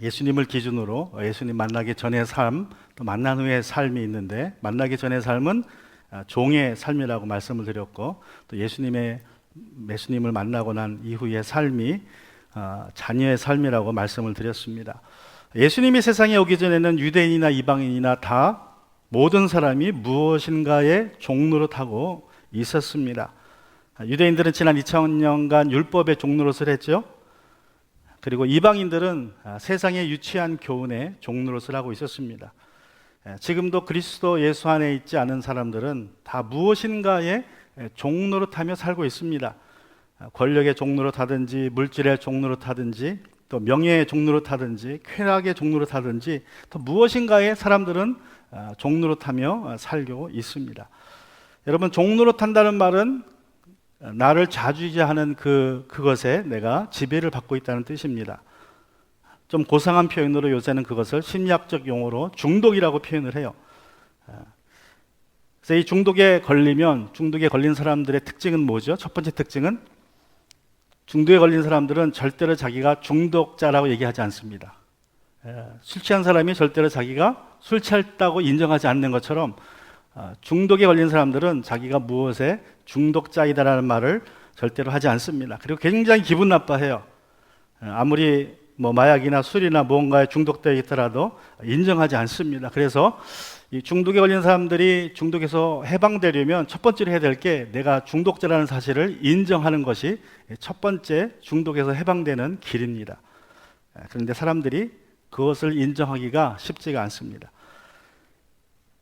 예수님을 기준으로 예수님 만나기 전의 삶, 또 만난 후의 삶이 있는데, 만나기 전의 삶은 종의 삶이라고 말씀을 드렸고, 또 예수님을 만나고 난 이후의 삶이 자녀의 삶이라고 말씀을 드렸습니다. 예수님이 세상에 오기 전에는 유대인이나 이방인이나 다 모든 사람이 무엇인가의 종노릇하고 있었습니다. 유대인들은 지난 2000년간 율법의 종노릇을 했죠. 그리고 이방인들은 세상의 유치한 교훈의 종노릇을 하고 있었습니다. 지금도 그리스도 예수 안에 있지 않은 사람들은 다 무엇인가의 종노릇하며 살고 있습니다. 권력의 종노릇하든지, 물질의 종노릇하든지, 또 명예의 종노릇하든지, 쾌락의 종노릇하든지, 또 무엇인가에 사람들은 종노릇하며 살고 있습니다. 여러분, 종노릇한다는 말은 나를 좌지우지하는 그것에 내가 지배를 받고 있다는 뜻입니다. 좀 고상한 표현으로 요새는 그것을 심리학적 용어로 중독이라고 표현을 해요. 그래서 이 중독에 걸린 사람들의 특징은 뭐죠? 첫 번째 특징은, 중독에 걸린 사람들은 절대로 자기가 중독자라고 얘기하지 않습니다. 술 취한 사람이 절대로 자기가 술 취했다고 인정하지 않는 것처럼, 중독에 걸린 사람들은 자기가 무엇에 중독자이다라는 말을 절대로 하지 않습니다. 그리고 굉장히 기분 나빠해요. 아무리 마약이나 술이나 무언가에 중독되어 있더라도 인정하지 않습니다. 그래서 이 중독에 걸린 사람들이 중독에서 해방되려면 첫 번째로 해야 될 게, 내가 중독자라는 사실을 인정하는 것이 첫 번째 중독에서 해방되는 길입니다. 그런데 사람들이 그것을 인정하기가 쉽지가 않습니다.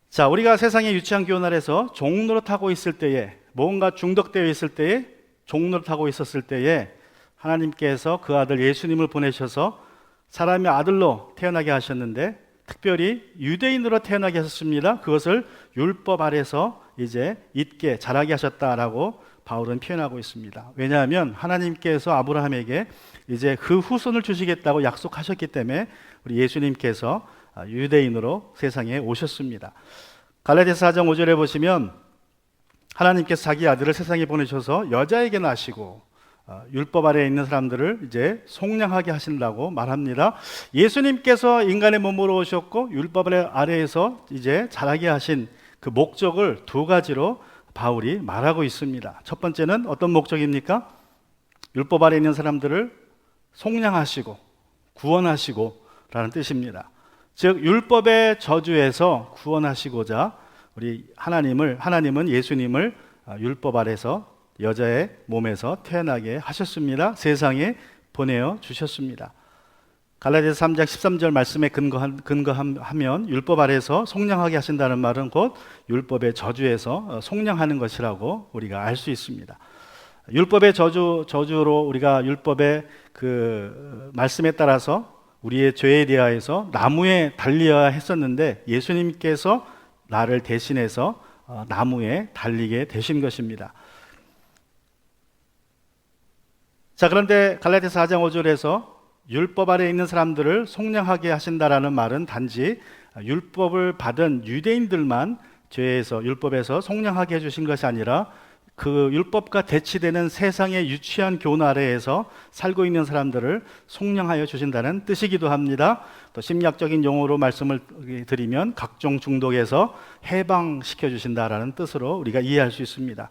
자, 우리가 세상의 유치한 교훈 아래서 종노릇하고 있을 때에, 뭔가 중독되어 있을 때에, 종노릇하고 있었을 때에 하나님께서 그 아들 예수님을 보내셔서 사람의 아들로 태어나게 하셨는데, 특별히 유대인으로 태어나게 하셨습니다. 그것을 율법 아래서 이제 있게 자라게 하셨다라고 바울은 표현하고 있습니다. 왜냐하면 하나님께서 아브라함에게 이제 그 후손을 주시겠다고 약속하셨기 때문에 우리 예수님께서 유대인으로 세상에 오셨습니다. 갈라디아서 4장 5절에 보시면, 하나님께서 자기 아들을 세상에 보내셔서 여자에게 나시고 율법 아래에 있는 사람들을 이제 속량하게 하신다고 말합니다. 예수님께서 인간의 몸으로 오셨고 율법 아래에서 이제 자라게 하신 그 목적을 두 가지로 바울이 말하고 있습니다. 첫 번째는 어떤 목적입니까? 율법 아래에 있는 사람들을 속량하시고 구원하시고 라는 뜻입니다. 즉, 율법의 저주에서 구원하시고자 하나님은 예수님을 율법 아래서 여자의 몸에서 태어나게 하셨습니다. 세상에 보내어 주셨습니다. 갈라디아서 3장 13절 말씀에 근거하면 율법 아래에서 속량하게 하신다는 말은 곧 율법의 저주에서 속량하는 것이라고 우리가 알 수 있습니다. 율법의 저주로 우리가 율법의 그 말씀에 따라서 우리의 죄에 대하여서 나무에 달려야 했었는데, 예수님께서 나를 대신해서 나무에 달리게 되신 것입니다. 자, 그런데 갈라디아서 4장 5절에서 율법 아래에 있는 사람들을 속량하게 하신다라는 말은 단지 율법을 받은 유대인들만 율법에서 속량하게 해주신 것이 아니라, 그 율법과 대치되는 세상의 유치한 교훈 아래에서 살고 있는 사람들을 속량하여 주신다는 뜻이기도 합니다. 또 심리학적인 용어로 말씀을 드리면 각종 중독에서 해방시켜 주신다라는 뜻으로 우리가 이해할 수 있습니다.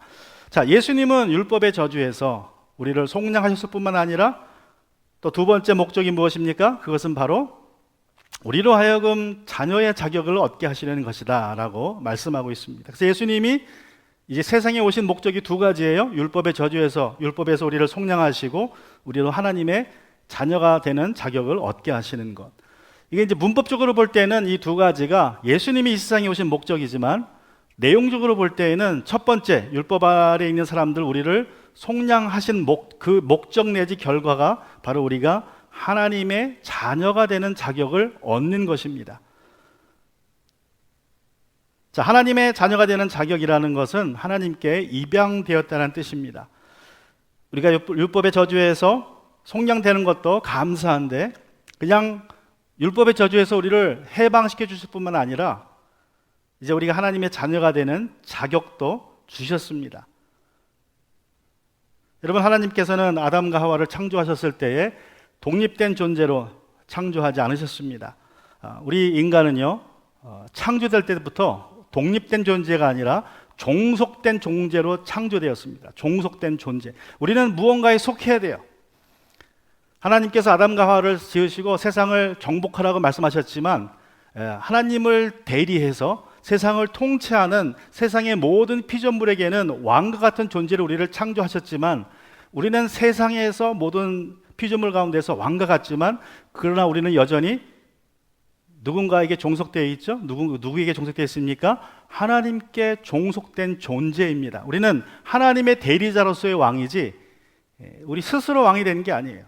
자, 예수님은 율법의 저주에서 우리를 속량하셨을 뿐만 아니라 또 두 번째 목적이 무엇입니까? 그것은 바로 우리로 하여금 자녀의 자격을 얻게 하시려는 것이다 라고 말씀하고 있습니다. 그래서 예수님이 이제 세상에 오신 목적이 두 가지예요. 율법에서 우리를 속량하시고 우리로 하나님의 자녀가 되는 자격을 얻게 하시는 것. 이게 이제 문법적으로 볼 때는 이 두 가지가 예수님이 이 세상에 오신 목적이지만, 내용적으로 볼 때에는 첫 번째 율법 아래에 있는 사람들 우리를 속량하신 그 목적 내지 결과가 바로 우리가 하나님의 자녀가 되는 자격을 얻는 것입니다. 자, 하나님의 자녀가 되는 자격이라는 것은 하나님께 입양되었다는 뜻입니다. 우리가 율법의 저주에서 속량되는 것도 감사한데, 그냥 율법의 저주에서 우리를 해방시켜 주실 뿐만 아니라 이제 우리가 하나님의 자녀가 되는 자격도 주셨습니다. 여러분, 하나님께서는 아담과 하와를 창조하셨을 때에 독립된 존재로 창조하지 않으셨습니다. 우리 인간은요, 창조될 때부터 독립된 존재가 아니라 종속된 존재로 창조되었습니다. 종속된 존재. 우리는 무언가에 속해야 돼요. 하나님께서 아담과 하와를 지으시고 세상을 정복하라고 말씀하셨지만 하나님을 대리해서 세상을 통치하는 세상의 모든 피조물에게는 왕과 같은 존재로 우리를 창조하셨지만 우리는 세상에서 모든 피조물 가운데서 왕과 같지만 그러나 우리는 여전히 누군가에게 종속되어 있죠? 누구에게 종속되어 있습니까? 하나님께 종속된 존재입니다. 우리는 하나님의 대리자로서의 왕이지 우리 스스로 왕이 되는 게 아니에요.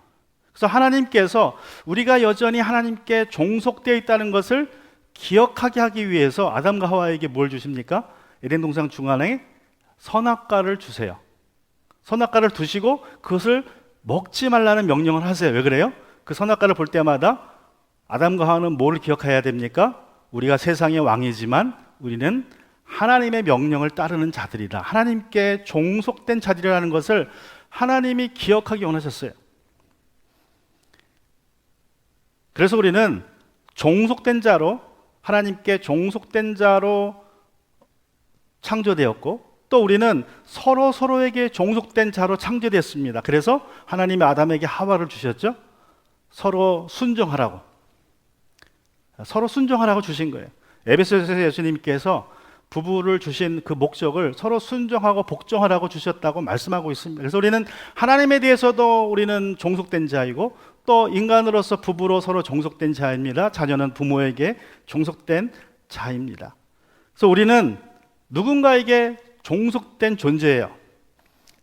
그래서 하나님께서 우리가 여전히 하나님께 종속되어 있다는 것을 기억하게 하기 위해서 아담과 하와에게 뭘 주십니까? 에덴 동산 중앙에 선악과를 주세요. 선악과를 두시고 그것을 먹지 말라는 명령을 하세요. 왜 그래요? 그 선악과를 볼 때마다 아담과 하와는 뭘 기억해야 됩니까? 우리가 세상의 왕이지만 우리는 하나님의 명령을 따르는 자들이다. 하나님께 종속된 자들이라는 것을 하나님이 기억하기 원하셨어요. 그래서 우리는 종속된 자로, 하나님께 종속된 자로 창조되었고 또 우리는 서로에게 종속된 자로 창조됐습니다. 그래서 하나님이 아담에게 하와를 주셨죠. 서로 순종하라고 주신 거예요. 에베소서에서 예수님께서 부부를 주신 그 목적을 서로 순종하고 복종하라고 주셨다고 말씀하고 있습니다. 그래서 우리는 하나님에 대해서도 우리는 종속된 자이고 또 인간으로서 부부로 서로 종속된 자입니다. 자녀는 부모에게 종속된 자입니다. 그래서 우리는 누군가에게 종속된 존재예요.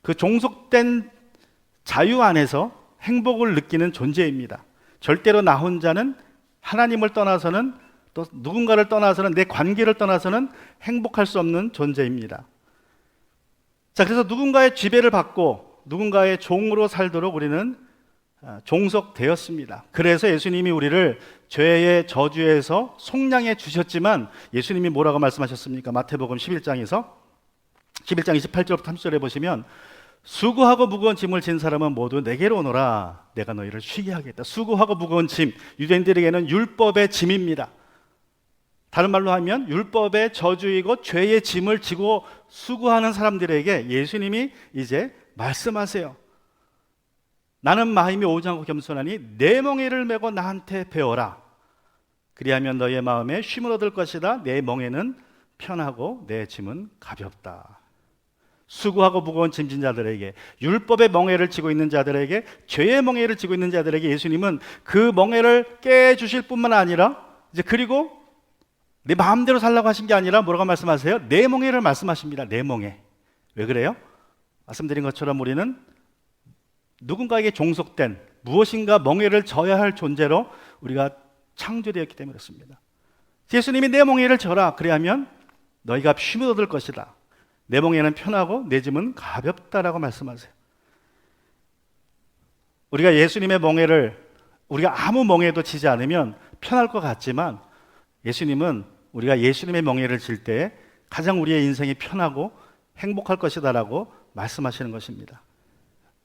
그 종속된 자유 안에서 행복을 느끼는 존재입니다. 절대로 나 혼자는 하나님을 떠나서는 또 누군가를 떠나서는 내 관계를 떠나서는 행복할 수 없는 존재입니다. 자, 그래서 누군가의 지배를 받고 누군가의 종으로 살도록 우리는 종속되었습니다. 그래서 예수님이 우리를 죄의 저주에서 속량해 주셨지만 예수님이 뭐라고 말씀하셨습니까? 마태복음 11장 28절부터 30절에 보시면 수고하고 무거운 짐을 진 사람은 모두 내게로 오너라. 내가 너희를 쉬게 하겠다. 수고하고 무거운 짐, 유대인들에게는 율법의 짐입니다. 다른 말로 하면 율법의 저주이고 죄의 짐을 지고 수고하는 사람들에게 예수님이 이제 말씀하세요. 나는 마음이 오장하고 겸손하니 내 멍에를 메고 나한테 배워라. 그리하면 너의 마음에 쉼을 얻을 것이다. 내 멍에는 편하고 내 짐은 가볍다. 수고하고 무거운 짐진 자들에게, 율법의 멍에를 지고 있는 자들에게, 죄의 멍에를 지고 있는 자들에게 예수님은 그 멍에를 깨주실 뿐만 아니라 이제 그리고 내 마음대로 살라고 하신 게 아니라 뭐라고 말씀하세요? 내 멍에를 말씀하십니다. 내 멍에. 왜 그래요? 말씀드린 것처럼 우리는 누군가에게 종속된 무엇인가 멍에를 져야 할 존재로 우리가 창조되었기 때문에 그렇습니다. 예수님이 내 멍에를 져라. 그래야면 너희가 쉼을 얻을 것이다. 내 멍에는 편하고 내 짐은 가볍다라고 말씀하세요. 우리가 예수님의 멍에를 우리가 아무 멍에도 지지 않으면 편할 것 같지만 예수님은 우리가 예수님의 멍에를 질 때 가장 우리의 인생이 편하고 행복할 것이다라고 말씀하시는 것입니다.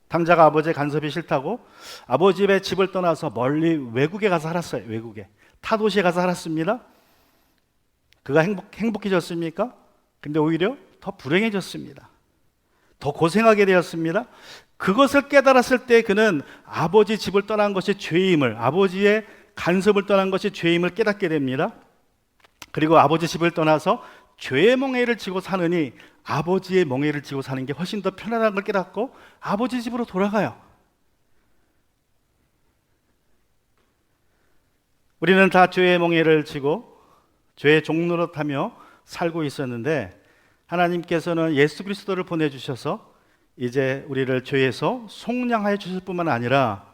당자가 아버지의 간섭이 싫다고 아버지의 집을 떠나서 멀리 외국에 가서 살았어요. 외국에 타도시에 가서 살았습니다. 그가 행복해졌습니까? 근데 오히려 더 불행해졌습니다. 더 고생하게 되었습니다. 그것을 깨달았을 때 그는 아버지 집을 떠난 것이 죄임을, 아버지의 간섭을 떠난 것이 죄임을 깨닫게 됩니다. 그리고 아버지 집을 떠나서 죄의 멍에를 지고 사느니 아버지의 멍에를 지고 사는 게 훨씬 더 편안한 걸 깨닫고 아버지 집으로 돌아가요. 우리는 다 죄의 멍에를 지고 죄의 종노릇하며 살고 있었는데 하나님께서는 예수 그리스도를 보내주셔서 이제 우리를 죄에서 속량하여 주실 뿐만 아니라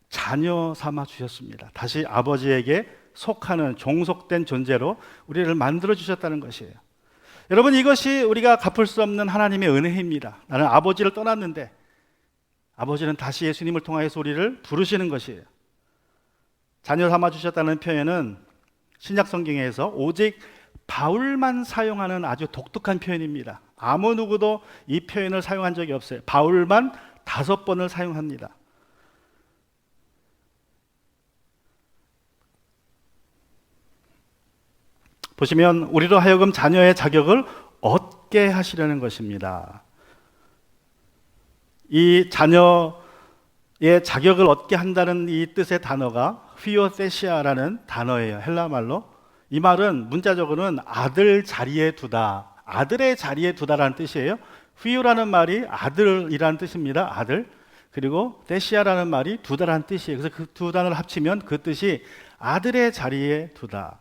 자녀 삼아 주셨습니다. 다시 아버지에게 속하는 종속된 존재로 우리를 만들어 주셨다는 것이에요. 여러분, 이것이 우리가 갚을 수 없는 하나님의 은혜입니다. 나는 아버지를 떠났는데 아버지는 다시 예수님을 통하여서 우리를 부르시는 것이에요. 자녀 삼아 주셨다는 표현은 신약 성경에서 오직 바울만 사용하는 아주 독특한 표현입니다. 아무 누구도 이 표현을 사용한 적이 없어요. 바울만 5번을 사용합니다. 보시면 우리로 하여금 자녀의 자격을 얻게 하시려는 것입니다. 이 자녀의 자격을 얻게 한다는 이 뜻의 단어가 휘오세시아라는 단어예요. 헬라 말로. 이 말은 문자적으로는 아들 자리에 두다, 아들의 자리에 두다라는 뜻이에요. 휘오라는 말이 아들이라는 뜻입니다. 아들. 그리고 세시아라는 말이 두다라는 뜻이에요. 그래서 그 두 단어를 합치면 그 뜻이 아들의 자리에 두다.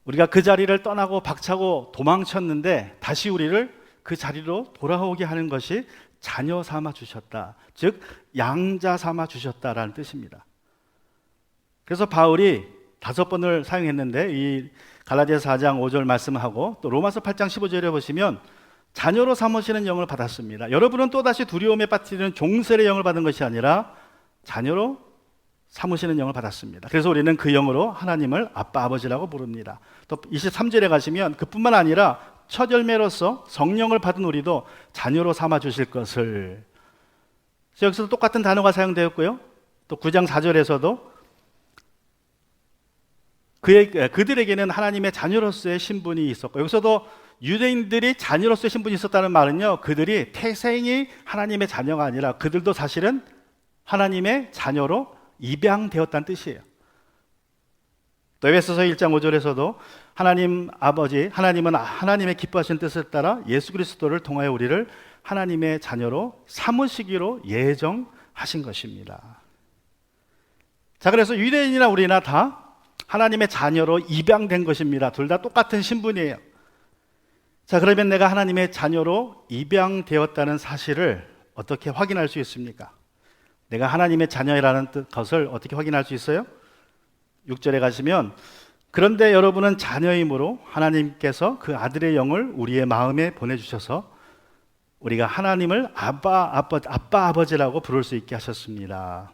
우리가 그 자리를 떠나고 박차고 도망쳤는데 다시 우리를 그 자리로 돌아오게 하는 것이 자녀 삼아 주셨다. 즉 양자 삼아 주셨다라는 뜻입니다. 그래서 바울이 5번을 사용했는데 이 갈라디아서 4장 5절 말씀하고 또 로마서 8장 15절에 보시면 자녀로 삼으시는 영을 받았습니다. 여러분은 또다시 두려움에 빠뜨리는 종살의 영을 받은 것이 아니라 자녀로 삼으시는 영을 받았습니다. 그래서 우리는 그 영으로 하나님을 아빠 아버지라고 부릅니다. 또 23절에 가시면 그뿐만 아니라 첫 열매로서 성령을 받은 우리도 자녀로 삼아 주실 것을. 여기서도 똑같은 단어가 사용되었고요. 또 9장 4절에서도 그들에게는 하나님의 자녀로서의 신분이 있었고, 여기서도 유대인들이 자녀로서의 신분이 있었다는 말은요, 그들이 태생이 하나님의 자녀가 아니라 그들도 사실은 하나님의 자녀로 입양되었다는 뜻이에요. 또 에베소서 1장 5절에서도 하나님 아버지, 하나님은 하나님의 기뻐하신 뜻을 따라 예수 그리스도를 통하여 우리를 하나님의 자녀로 삼으시기로 예정하신 것입니다. 자, 그래서 유대인이나 우리나 다 하나님의 자녀로 입양된 것입니다. 둘 다 똑같은 신분이에요. 자, 그러면 내가 하나님의 자녀로 입양되었다는 사실을 어떻게 확인할 수 있습니까? 내가 하나님의 자녀라는 것을 어떻게 확인할 수 있어요? 6절에 가시면 그런데 여러분은 자녀이므로 하나님께서 그 아들의 영을 우리의 마음에 보내주셔서 우리가 하나님을 아빠 아버지라고 부를 수 있게 하셨습니다.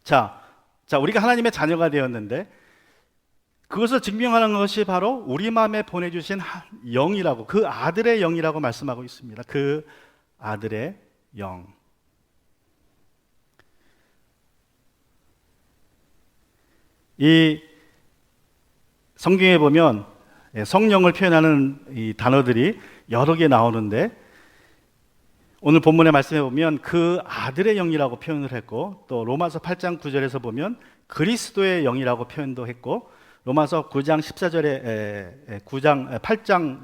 자, 우리가 하나님의 자녀가 되었는데 그것을 증명하는 것이 바로 우리 마음에 보내주신 영이라고, 그 아들의 영이라고 말씀하고 있습니다. 그 아들의 영. 이 성경에 보면 성령을 표현하는 이 단어들이 여러 개 나오는데 오늘 본문의 말씀에 보면 그 아들의 영이라고 표현을 했고, 또 로마서 8장 9절에서 보면 그리스도의 영이라고 표현도 했고, 로마서 9장 14절에 8장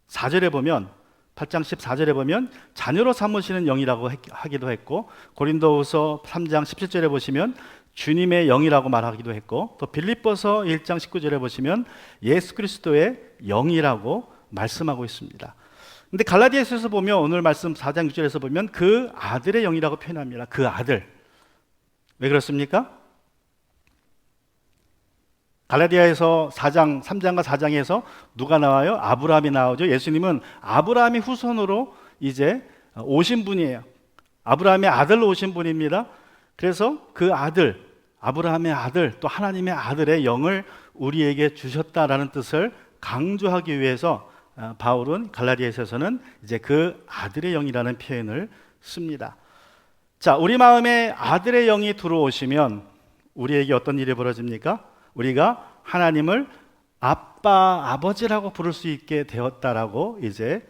14절에 보면 8장 14절에 보면 자녀로 삼으시는 영이라고 하기도 했고, 고린도후서 3장 17절에 보시면 주님의 영이라고 말하기도 했고, 또 빌립보서 1장 19절에 보시면 예수 그리스도의 영이라고 말씀하고 있습니다. 근데 갈라디아서에서 보면 오늘 말씀 4장 6절에서 보면 그 아들의 영이라고 표현합니다. 그 아들. 왜 그렇습니까? 갈라디아에서 3장과 4장에서 누가 나와요? 아브라함이 나오죠. 예수님은 아브라함의 후손으로 이제 오신 분이에요. 아브라함의 아들로 오신 분입니다. 그래서 그 아들, 아브라함의 아들, 또 하나님의 아들의 영을 우리에게 주셨다라는 뜻을 강조하기 위해서 바울은 갈라디아서에서는 이제 그 아들의 영이라는 표현을 씁니다. 자, 우리 마음에 아들의 영이 들어오시면 우리에게 어떤 일이 벌어집니까? 우리가 하나님을 아빠, 아버지라고 부를 수 있게 되었다라고 이제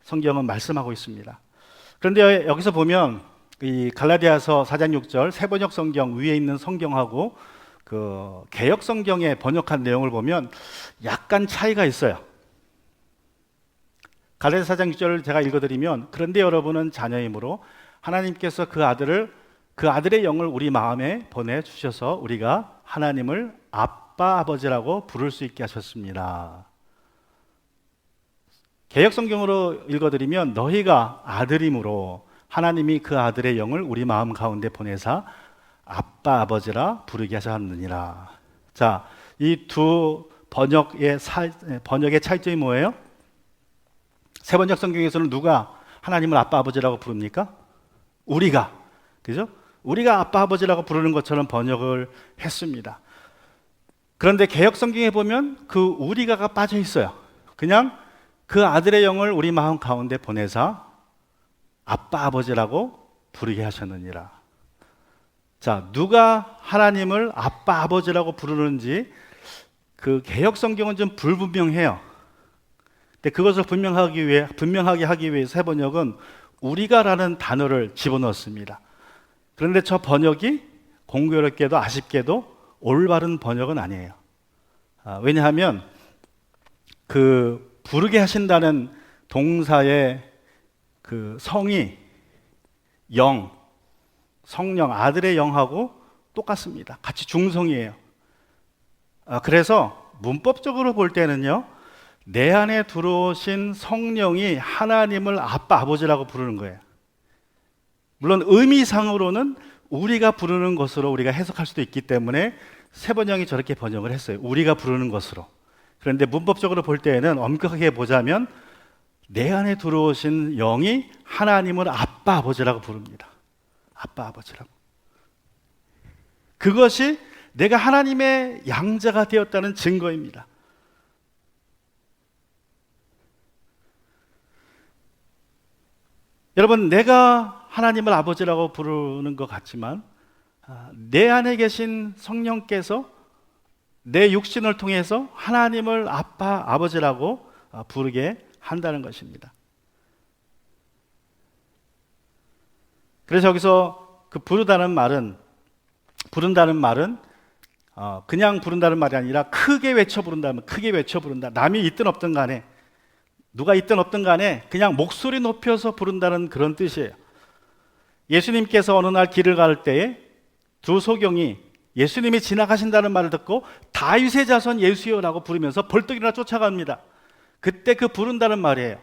성경은 말씀하고 있습니다. 그런데 여기서 보면 이 갈라디아서 4장 6절 새번역 성경 위에 있는 성경하고 그 개역 성경에 번역한 내용을 보면 약간 차이가 있어요. 갈라디아서 4장 6절을 제가 읽어드리면 그런데 여러분은 자녀이므로 하나님께서 그 아들의 영을 우리 마음에 보내주셔서 우리가 하나님을 아빠 아버지라고 부를 수 있게 하셨습니다. 개역 성경으로 읽어드리면 너희가 아들이므로 하나님이 그 아들의 영을 우리 마음 가운데 보내사 아빠 아버지라 부르게 하셨느니라. 자, 이 두 번역의 차이점이 뭐예요? 새번역 성경에서는 누가 하나님을 아빠 아버지라고 부릅니까? 우리가, 그죠? 우리가 아빠 아버지라고 부르는 것처럼 번역을 했습니다. 그런데 개역 성경에 보면 그 우리가가 빠져 있어요. 그냥 그 아들의 영을 우리 마음 가운데 보내사 아빠 아버지라고 부르게 하셨느니라. 자, 누가 하나님을 아빠, 아버지라고 부르는지 그 개역 성경은 좀 불분명해요. 근데 그것을 분명하게 하기 위해서 해번역은 우리가라는 단어를 집어넣었습니다. 그런데 저 번역이 공교롭게도 아쉽게도 올바른 번역은 아니에요. 왜냐하면 그 부르게 하신다는 동사의 그 성이 영, 성령, 아들의 영하고 똑같습니다. 같이 중성이에요. 그래서 문법적으로 볼 때는요, 내 안에 들어오신 성령이 하나님을 아빠, 아버지라고 부르는 거예요. 물론 의미상으로는 우리가 부르는 것으로 우리가 해석할 수도 있기 때문에 세번역이 저렇게 번역을 했어요. 우리가 부르는 것으로. 그런데 문법적으로 볼 때에는 엄격하게 보자면 내 안에 들어오신 영이 하나님을 아빠, 아버지라고 부릅니다. 아빠, 아버지라고. 그것이 내가 하나님의 양자가 되었다는 증거입니다. 여러분, 내가 하나님을 아버지라고 부르는 것 같지만 내 안에 계신 성령께서 내 육신을 통해서 하나님을 아빠, 아버지라고 부르게 한다는 것입니다. 그래서 여기서 그 부른다는 말은 그냥 부른다는 말이 아니라 크게 외쳐 부른다면 크게 외쳐 부른다. 남이 있든 없든 간에, 누가 있든 없든 간에 그냥 목소리 높여서 부른다는 그런 뜻이에요. 예수님께서 어느 날 길을 갈 때에 두 소경이 예수님이 지나가신다는 말을 듣고 다윗의 자손 예수여라고 부르면서 벌떡 일어나 쫓아갑니다. 그때 그 부른다는 말이에요.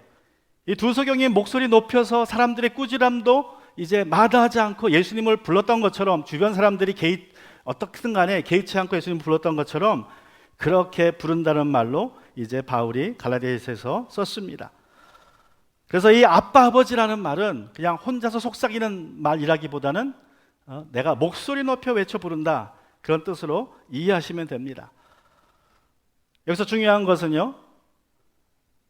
이 두 소경이 목소리 높여서 사람들의 꾸지람도 이제 마다하지 않고 예수님을 불렀던 것처럼, 주변 사람들이 어떻든 간에 개의치 않고 예수님을 불렀던 것처럼 그렇게 부른다는 말로 이제 바울이 갈라디아서에서 썼습니다. 그래서 이 아빠, 아버지라는 말은 그냥 혼자서 속삭이는 말이라기보다는 내가 목소리 높여 외쳐 부른다, 그런 뜻으로 이해하시면 됩니다. 여기서 중요한 것은요,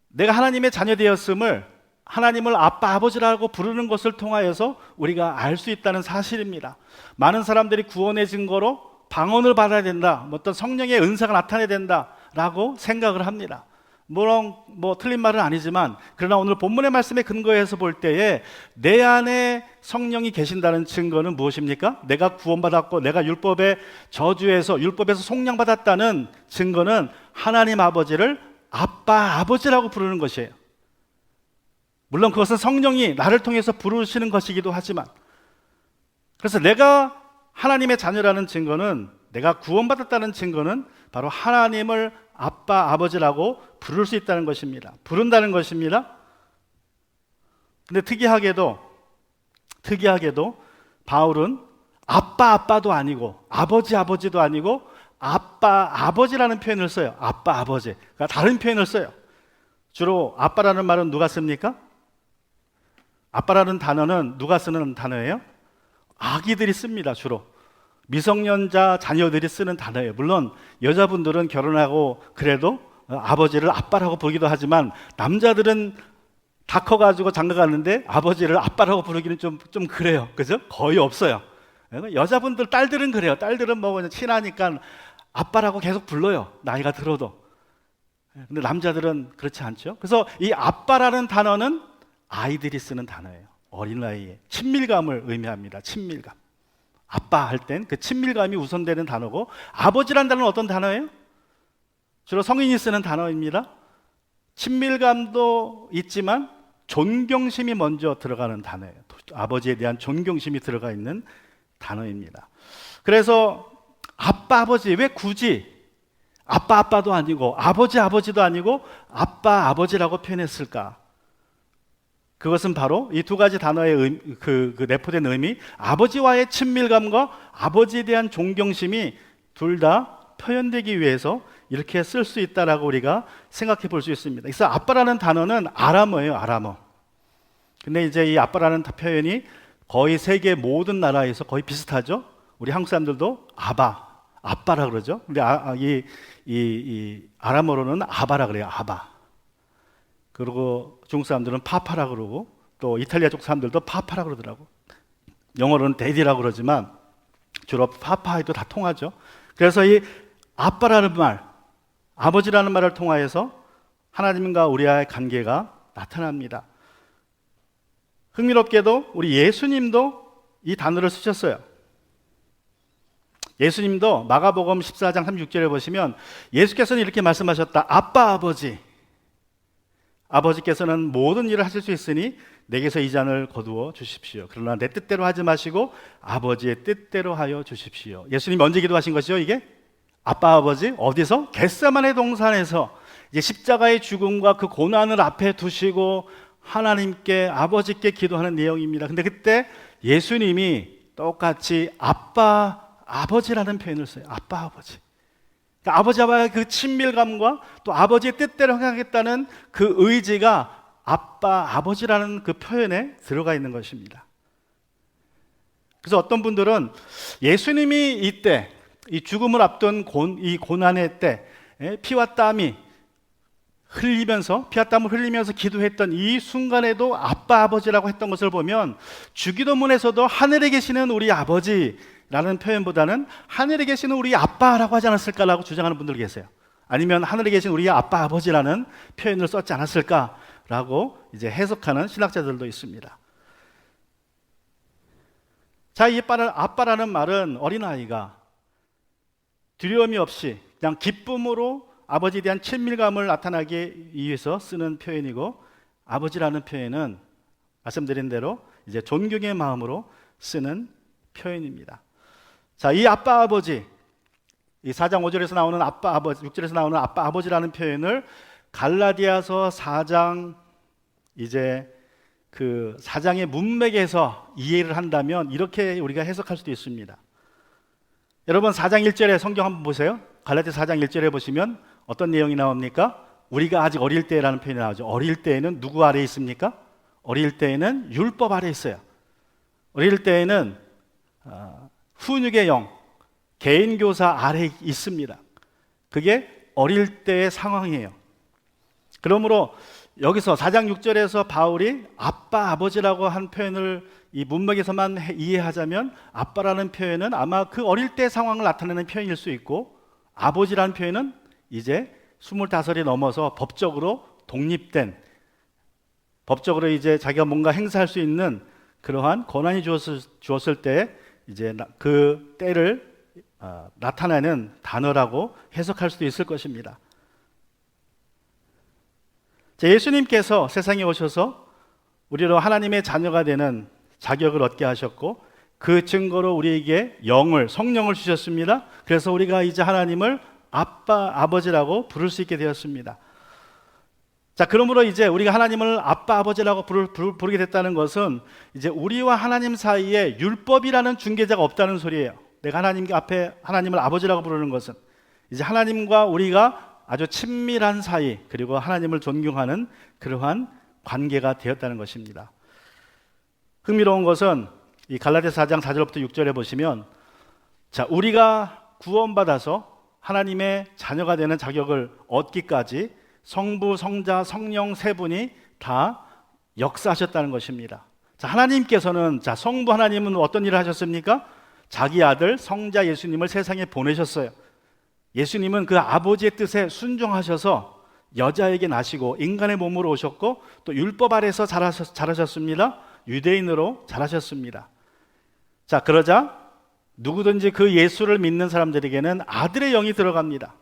내가 하나님의 자녀 되었음을, 하나님을 아빠, 아버지라고 부르는 것을 통하여서 우리가 알 수 있다는 사실입니다. 많은 사람들이 구원의 증거로 방언을 받아야 된다, 어떤 성령의 은사가 나타나야 된다라고 생각을 합니다. 물론 틀린 말은 아니지만, 그러나 오늘 본문의 말씀에 근거해서 볼 때에 내 안에 성령이 계신다는 증거는 무엇입니까? 내가 구원받았고 내가 율법의 저주에서, 율법에서 속량받았다는 증거는 하나님 아버지를 아빠, 아버지라고 부르는 것이에요. 물론 그것은 성령이 나를 통해서 부르시는 것이기도 하지만, 그래서 내가 하나님의 자녀라는 증거는, 내가 구원받았다는 증거는 바로 하나님을 아빠, 아버지라고 부를 수 있다는 것입니다. 부른다는 것입니다. 근데 특이하게도 바울은 아빠, 아빠도 아니고 아버지, 아버지도 아니고 아빠, 아버지라는 표현을 써요. 아빠, 아버지. 그러니까 다른 표현을 써요. 주로 아빠라는 말은 누가 씁니까? 아빠라는 단어는 누가 쓰는 단어예요? 아기들이 씁니다. 주로 미성년자 자녀들이 쓰는 단어예요. 물론 여자분들은 결혼하고 그래도 아버지를 아빠라고 부르기도 하지만, 남자들은 다 커가지고 장가 갔는데 아버지를 아빠라고 부르기는 좀 그래요. 그죠? 거의 없어요. 여자분들, 딸들은 그래요. 딸들은 그냥 친하니까 아빠라고 계속 불러요, 나이가 들어도. 근데 남자들은 그렇지 않죠. 그래서 이 아빠라는 단어는 아이들이 쓰는 단어예요. 어린 나이에 친밀감을 의미합니다. 친밀감. 아빠 할 땐 그 친밀감이 우선되는 단어고, 아버지라는 단어는 어떤 단어예요? 주로 성인이 쓰는 단어입니다. 친밀감도 있지만 존경심이 먼저 들어가는 단어예요. 아버지에 대한 존경심이 들어가 있는 단어입니다. 그래서 아빠, 아버지, 왜 굳이 아빠, 아빠도 아니고 아버지, 아버지도 아니고 아빠, 아버지라고 표현했을까? 그것은 바로 이 두 가지 단어의 그 내포된 의미, 아버지와의 친밀감과 아버지에 대한 존경심이 둘 다 표현되기 위해서 이렇게 쓸 수 있다라고 우리가 생각해 볼 수 있습니다. 그래서 아빠라는 단어는 아람어예요, 아람어. 근데 이제 이 아빠라는 표현이 거의 세계 모든 나라에서 거의 비슷하죠. 우리 한국 사람들도 아빠라 그러죠. 근데 이 아람어로는 아바라 그래요, 아바. 그리고 중국 사람들은 파파라 그러고, 또 이탈리아 쪽 사람들도 파파라 그러더라고. 영어로는 데디라고 그러지만 주로 파파에도 다 통하죠. 그래서 이 아빠라는 말, 아버지라는 말을 통하여서 하나님과 우리와의 관계가 나타납니다. 흥미롭게도 우리 예수님도 이 단어를 쓰셨어요. 예수님도 마가복음 14장 36절에 보시면 예수께서는 이렇게 말씀하셨다. 아빠 아버지, 아버지께서는 모든 일을 하실 수 있으니 내게서 이 잔을 거두어 주십시오. 그러나 내 뜻대로 하지 마시고 아버지의 뜻대로 하여 주십시오. 예수님이 언제 기도하신 것이죠? 이게 아빠 아버지 어디서? 겟세마네 동산에서 이제 십자가의 죽음과 그 고난을 앞에 두시고 하나님께 아버지께 기도하는 내용입니다. 근데 그때 예수님이 똑같이 아빠 아버지라는 표현을 써요. 아빠 아버지. 그러니까 아버지와의 그 친밀감과 또 아버지의 뜻대로 하겠다는 그 의지가 아빠 아버지라는 그 표현에 들어가 있는 것입니다. 그래서 어떤 분들은 예수님이 이때 이 죽음을 앞둔 이 고난의 때 피와 땀이 흘리면서 피와 땀을 흘리면서 기도했던 이 순간에도 아빠 아버지라고 했던 것을 보면 주기도문에서도 하늘에 계시는 우리 아버지라는 표현보다는 하늘에 계시는 우리 아빠라고 하지 않았을까라고 주장하는 분들 계세요. 아니면 하늘에 계신 우리 아빠 아버지라는 표현을 썼지 않았을까라고 이제 해석하는 신학자들도 있습니다. 자, 이 아빠라는 말은 어린아이가 두려움이 없이 그냥 기쁨으로 아버지에 대한 친밀감을 나타나기 위해서 쓰는 표현이고, 아버지라는 표현은 말씀드린 대로 이제 존경의 마음으로 쓰는 표현입니다. 자, 이 아빠 아버지, 이 4장 5절에서 나오는 아빠 아버지, 6절에서 나오는 아빠 아버지라는 표현을 갈라디아서 4장 이제 그 4장의 문맥에서 이해를 한다면 이렇게 우리가 해석할 수도 있습니다. 여러분 4장 1절에 성경 한번 보세요. 갈라디아 4장 1절에 보시면 어떤 내용이 나옵니까? 우리가 아직 어릴 때라는 표현이 나오죠. 어릴 때에는 누구 아래에 있습니까? 어릴 때에는 율법 아래에 있어요. 어릴 때에는 훈육의 영, 개인교사 아래에 있습니다. 그게 어릴 때의 상황이에요. 그러므로 여기서 4장 6절에서 바울이 아빠 아버지라고 한 표현을 이 문맥에서만 이해하자면 아빠라는 표현은 아마 그 어릴 때 상황을 나타내는 표현일 수 있고, 아버지라는 표현은 이제 25이 넘어서 법적으로 독립된, 법적으로 이제 자기가 뭔가 행사할 수 있는 그러한 권한이 주었을 때 이제 그 때를 나타내는 단어라고 해석할 수도 있을 것입니다. 예수님께서 세상에 오셔서 우리로 하나님의 자녀가 되는 자격을 얻게 하셨고, 그 증거로 우리에게 성령을 주셨습니다. 그래서 우리가 이제 하나님을 아빠, 아버지라고 부를 수 있게 되었습니다. 자, 그러므로 이제 우리가 하나님을 아빠, 아버지라고 부르게 됐다는 것은 이제 우리와 하나님 사이에 율법이라는 중개자가 없다는 소리예요. 내가 하나님 앞에 하나님을 아버지라고 부르는 것은 이제 하나님과 우리가 아주 친밀한 사이, 그리고 하나님을 존경하는 그러한 관계가 되었다는 것입니다. 흥미로운 것은 이 갈라디아서 4장 4절부터 6절에 보시면, 자, 우리가 구원받아서 하나님의 자녀가 되는 자격을 얻기까지 성부, 성자, 성령 세 분이 다 역사하셨다는 것입니다. 자, 하나님께서는, 자, 성부 하나님은 어떤 일을 하셨습니까? 자기 아들 성자 예수님을 세상에 보내셨어요. 예수님은 그 아버지의 뜻에 순종하셔서 여자에게 나시고 인간의 몸으로 오셨고, 또 율법 아래서 자라셨습니다. 유대인으로 자라셨습니다. 자, 그러자 누구든지 그 예수를 믿는 사람들에게는 아들의 영이 들어갑니다.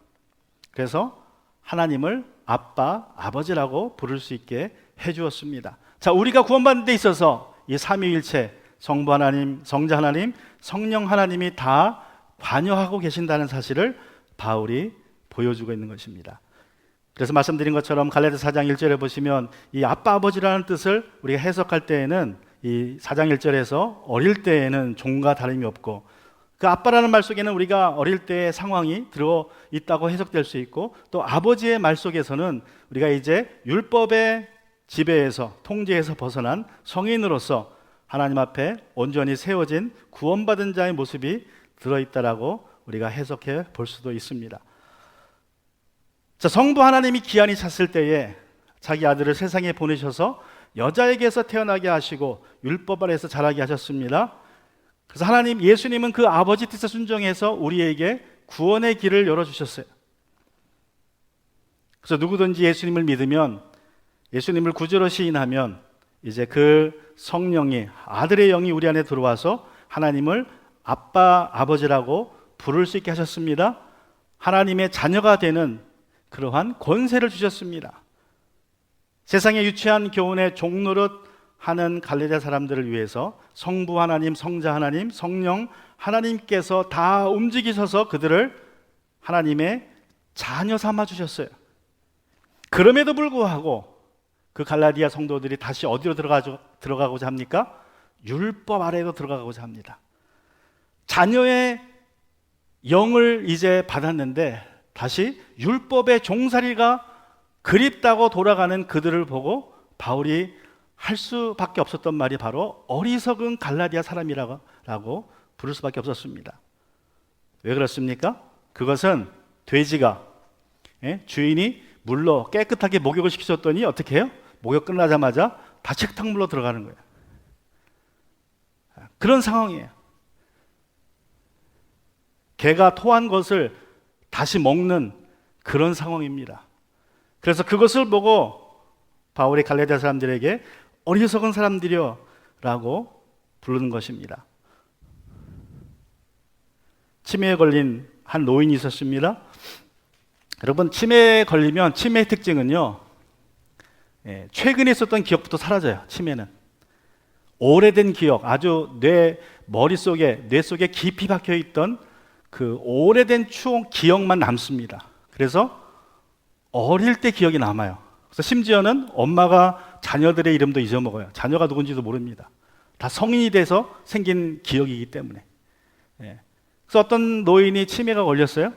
그래서 하나님을 아빠, 아버지라고 부를 수 있게 해주었습니다. 자, 우리가 구원받는 데 있어서 이 삼위일체, 성부 하나님, 성자 하나님, 성령 하나님이 다 관여하고 계신다는 사실을 바울이 보여주고 있는 것입니다. 그래서 말씀드린 것처럼 갈라디아서 4장 1절에 보시면 이 아빠 아버지라는 뜻을 우리가 해석할 때에는 이 4장 1절에서 어릴 때에는 종과 다름이 없고, 그 아빠라는 말 속에는 우리가 어릴 때의 상황이 들어 있다고 해석될 수 있고, 또 아버지의 말 속에서는 우리가 이제 율법의 지배에서 통제에서 벗어난 성인으로서 하나님 앞에 온전히 세워진 구원받은 자의 모습이 들어있다라고 우리가 해석해 볼 수도 있습니다. 자, 성부 하나님이 기한이 찼을 때에 자기 아들을 세상에 보내셔서 여자에게서 태어나게 하시고 율법 아래에서 자라게 하셨습니다. 그래서 하나님, 예수님은 그 아버지 뜻에 순종해서 우리에게 구원의 길을 열어주셨어요. 그래서 누구든지 예수님을 믿으면, 예수님을 구주로 시인하면 이제 그 성령이, 아들의 영이 우리 안에 들어와서 하나님을 아빠, 아버지라고 부를 수 있게 하셨습니다. 하나님의 자녀가 되는 그러한 권세를 주셨습니다. 세상의 유치한 교훈에 종노릇 하는 갈릴레아 사람들을 위해서 성부 하나님, 성자 하나님, 성령 하나님께서 다 움직이셔서 그들을 하나님의 자녀 삼아 주셨어요. 그럼에도 불구하고 그 갈라디아 성도들이 다시 어디로 들어가고자 합니까? 율법 아래로 들어가고자 합니다. 자녀의 영을 이제 받았는데 다시 율법의 종살이가 그립다고 돌아가는 그들을 보고 바울이 할 수밖에 없었던 말이 바로 어리석은 갈라디아 사람이라고 부를 수밖에 없었습니다. 왜 그렇습니까? 그것은 돼지가 주인이 물로 깨끗하게 목욕을 시키셨더니 어떻게 해요? 목욕 끝나자마자 다 식탁물로 들어가는 거예요. 그런 상황이에요. 개가 토한 것을 다시 먹는 그런 상황입니다. 그래서 그것을 보고 바울이 갈라디아 사람들에게 어리석은 사람들이여 라고 부르는 것입니다. 치매에 걸린 한 노인이 있었습니다. 여러분, 치매에 걸리면 치매의 특징은요, 최근에 있었던 기억부터 사라져요. 치매는 오래된 기억, 아주 뇌 속에 깊이 박혀 있던 그 오래된 추억, 기억만 남습니다. 그래서 어릴 때 기억이 남아요. 그래서 심지어는 엄마가 자녀들의 이름도 잊어먹어요. 자녀가 누군지도 모릅니다. 다 성인이 돼서 생긴 기억이기 때문에. 그래서 어떤 노인이 치매가 걸렸어요.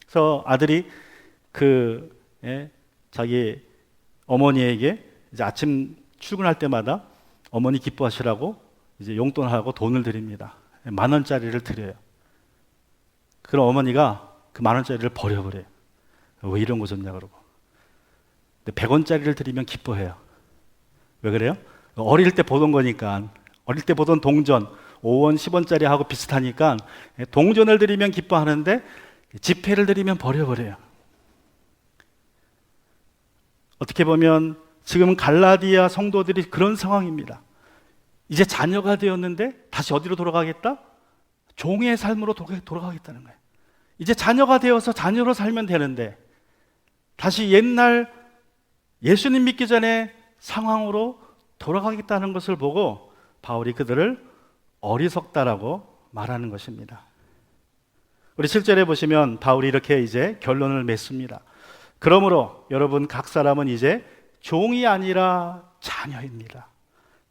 그래서 아들이 자기 어머니에게 이제 아침 출근할 때마다 어머니 기뻐하시라고 이제 용돈하고 돈을 드립니다. 10,000원짜리를 드려요. 그럼 어머니가 그 10,000원짜리를 버려버려요. 왜 이런 거 줬냐 그러고. 근데 100원짜리를 드리면 기뻐해요. 왜 그래요? 어릴 때 보던 거니까. 어릴 때 보던 동전 5원, 10원짜리 하고 비슷하니까 동전을 드리면 기뻐하는데 지폐를 드리면 버려버려요. 어떻게 보면 지금 갈라디아 성도들이 그런 상황입니다. 이제 자녀가 되었는데 다시 어디로 돌아가겠다? 종의 삶으로 돌아가겠다는 거예요. 이제 자녀가 되어서 자녀로 살면 되는데 다시 옛날 예수님 믿기 전에 상황으로 돌아가겠다는 것을 보고 바울이 그들을 어리석다라고 말하는 것입니다. 우리 7절에 보시면 바울이 이렇게 이제 결론을 맺습니다. 그러므로 여러분 각 사람은 이제 종이 아니라 자녀입니다.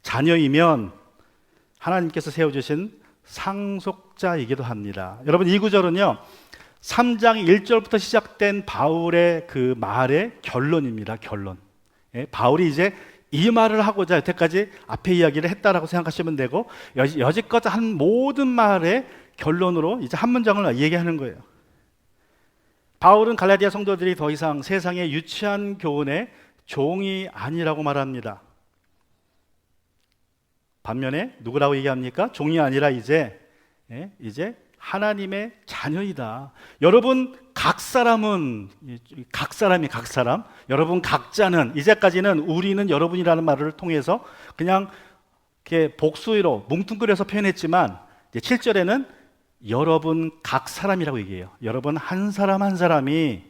자녀이면 하나님께서 세워주신 상속자이기도 합니다. 여러분, 이 구절은요 3장 1절부터 시작된 바울의 그 말의 결론입니다. 결론. 바울이 이제 이 말을 하고자 여태까지 앞에 이야기를 했다라고 생각하시면 되고, 여지껏 한 모든 말의 결론으로 이제 한 문장을 얘기하는 거예요. 바울은 갈라디아 성도들이 더 이상 세상의 유치한 교훈의 종이 아니라고 말합니다. 반면에 누구라고 얘기합니까? 종이 아니라 이제 하나님의 자녀이다. 여러분 각 사람, 여러분 각자는, 이제까지는 우리는 여러분이라는 말을 통해서 그냥 이렇게 복수로 뭉뚱그려서 표현했지만, 이제 7절에는 여러분 각 사람이라고 얘기해요. 여러분 한 사람 한 사람이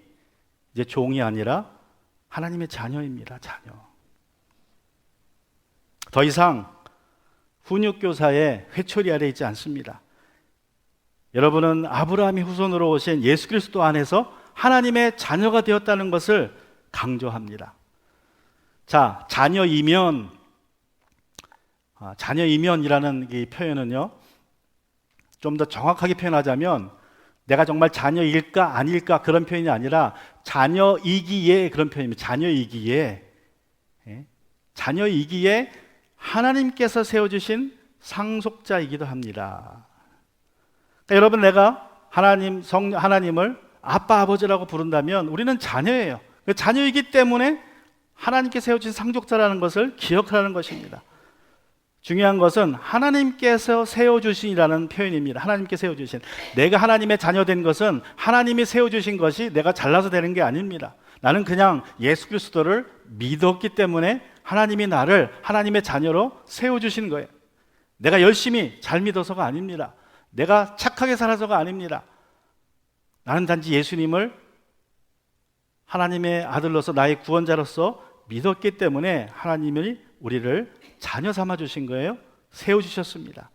이제 종이 아니라 하나님의 자녀입니다. 자녀. 더 이상 훈육교사의 회초리 아래 있지 않습니다. 여러분은 아브라함의 후손으로 오신 예수 그리스도 안에서 하나님의 자녀가 되었다는 것을 강조합니다. 자, 자녀이면이라는 이 표현은요, 좀 더 정확하게 표현하자면 내가 정말 자녀일까 아닐까 그런 표현이 아니라 자녀이기에 그런 표현입니다. 자녀이기에 하나님께서 세워주신 상속자이기도 합니다. 그러니까 여러분, 내가 하나님을 아빠, 아버지라고 부른다면 우리는 자녀예요. 자녀이기 때문에 하나님께 세워진 상속자라는 것을 기억하라는 것입니다. 중요한 것은 하나님께서 세워주신이라는 표현입니다. 하나님께 세워주신. 내가 하나님의 자녀된 것은 하나님이 세워주신 것이 내가 잘나서 되는 게 아닙니다. 나는 그냥 예수 그리스도를 믿었기 때문에 하나님이 나를 하나님의 자녀로 세워주신 거예요. 내가 열심히 잘 믿어서가 아닙니다. 내가 착하게 살아서가 아닙니다. 나는 단지 예수님을 하나님의 아들로서 나의 구원자로서 믿었기 때문에 하나님이 우리를 자녀 삼아 주신 거예요. 세워주셨습니다.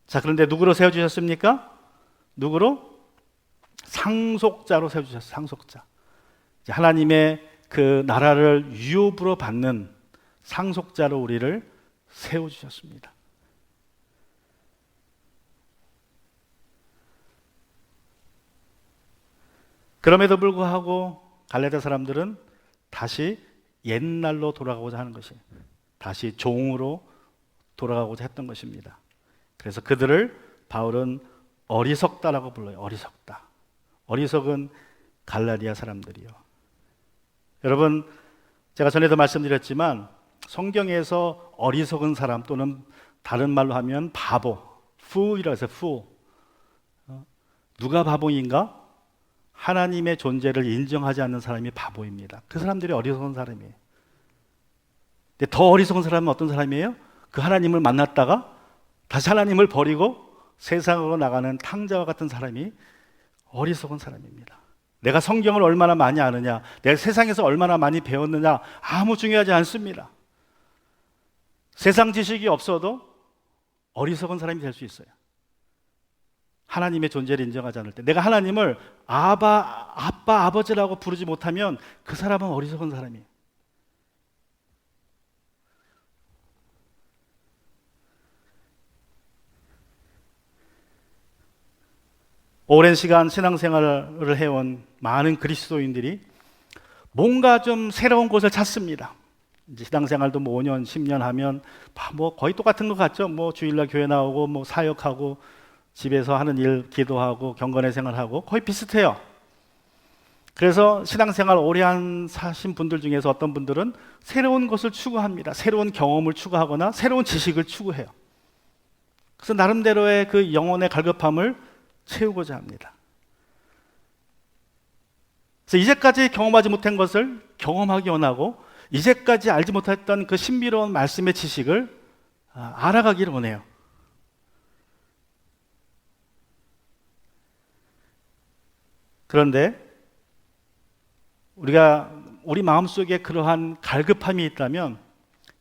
자, 그런데 누구로 세워주셨습니까? 누구로? 상속자로 세워주셨어요. 상속자. 하나님의 그 나라를 유업으로 받는 상속자로 우리를 세워주셨습니다. 그럼에도 불구하고 갈라디아 사람들은 다시 옛날로 돌아가고자 하는 것이, 다시 종으로 돌아가고자 했던 것입니다. 그래서 그들을 바울은 어리석다라고 불러요. 어리석다. 어리석은 갈라디아 사람들이요. 여러분, 제가 전에도 말씀드렸지만 성경에서 어리석은 사람 또는 다른 말로 하면 바보, fool이라고 해서 fool. 누가 바보인가? 하나님의 존재를 인정하지 않는 사람이 바보입니다. 그 사람들이 어리석은 사람이에요. 근데 더 어리석은 사람은 어떤 사람이에요? 그 하나님을 만났다가 다시 하나님을 버리고 세상으로 나가는 탕자와 같은 사람이 어리석은 사람입니다. 내가 성경을 얼마나 많이 아느냐, 내가 세상에서 얼마나 많이 배웠느냐 아무 중요하지 않습니다. 세상 지식이 없어도 어리석은 사람이 될 수 있어요. 하나님의 존재를 인정하지 않을 때, 내가 하나님을 아빠, 아버지라고 부르지 못하면 그 사람은 어리석은 사람이에요. 오랜 시간 신앙생활을 해온 많은 그리스도인들이 뭔가 좀 새로운 곳을 찾습니다. 이제 신앙생활도 뭐 5년, 10년 하면 뭐 거의 똑같은 것 같죠. 뭐 주일날 교회 나오고 뭐 사역하고 집에서 하는 일, 기도하고 경건의 생활하고 거의 비슷해요. 그래서 신앙생활 오래 하신 분들 중에서 어떤 분들은 새로운 것을 추구합니다. 새로운 경험을 추구하거나 새로운 지식을 추구해요. 그래서 나름대로의 그 영혼의 갈급함을 채우고자 합니다. 그래서 이제까지 경험하지 못한 것을 경험하기 원하고 이제까지 알지 못했던 그 신비로운 말씀의 지식을 알아가기를 원해요. 그런데 우리 마음속에 그러한 갈급함이 있다면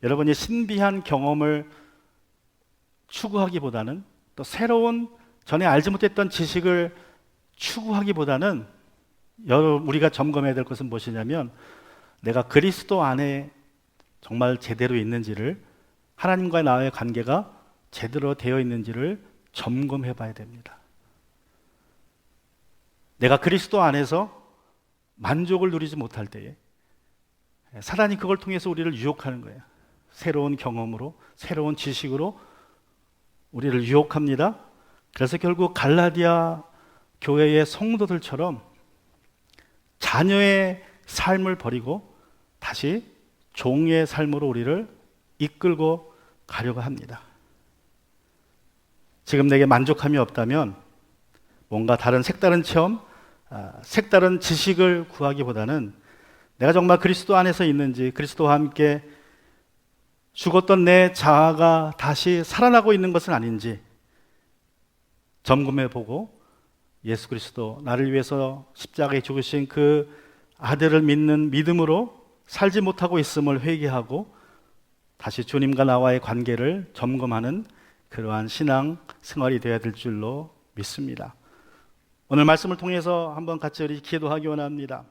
여러분이 신비한 경험을 추구하기보다는 또 새로운 전에 알지 못했던 지식을 추구하기보다는 우리가 점검해야 될 것은 무엇이냐면 내가 그리스도 안에 정말 제대로 있는지를, 하나님과 나의 관계가 제대로 되어 있는지를 점검해 봐야 됩니다. 내가 그리스도 안에서 만족을 누리지 못할 때에 사단이 그걸 통해서 우리를 유혹하는 거예요. 새로운 경험으로, 새로운 지식으로 우리를 유혹합니다. 그래서 결국 갈라디아 교회의 성도들처럼 자녀의 삶을 버리고 다시 종의 삶으로 우리를 이끌고 가려고 합니다. 지금 내게 만족함이 없다면 뭔가 다른 색다른 체험, 색다른 지식을 구하기보다는 내가 정말 그리스도 안에서 있는지, 그리스도와 함께 죽었던 내 자아가 다시 살아나고 있는 것은 아닌지 점검해보고 예수 그리스도, 나를 위해서 십자가에 죽으신 그 아들을 믿는 믿음으로 살지 못하고 있음을 회개하고 다시 주님과 나와의 관계를 점검하는 그러한 신앙 생활이 되어야 될 줄로 믿습니다. 오늘 말씀을 통해서 한번 같이 우리 기도하기 원합니다.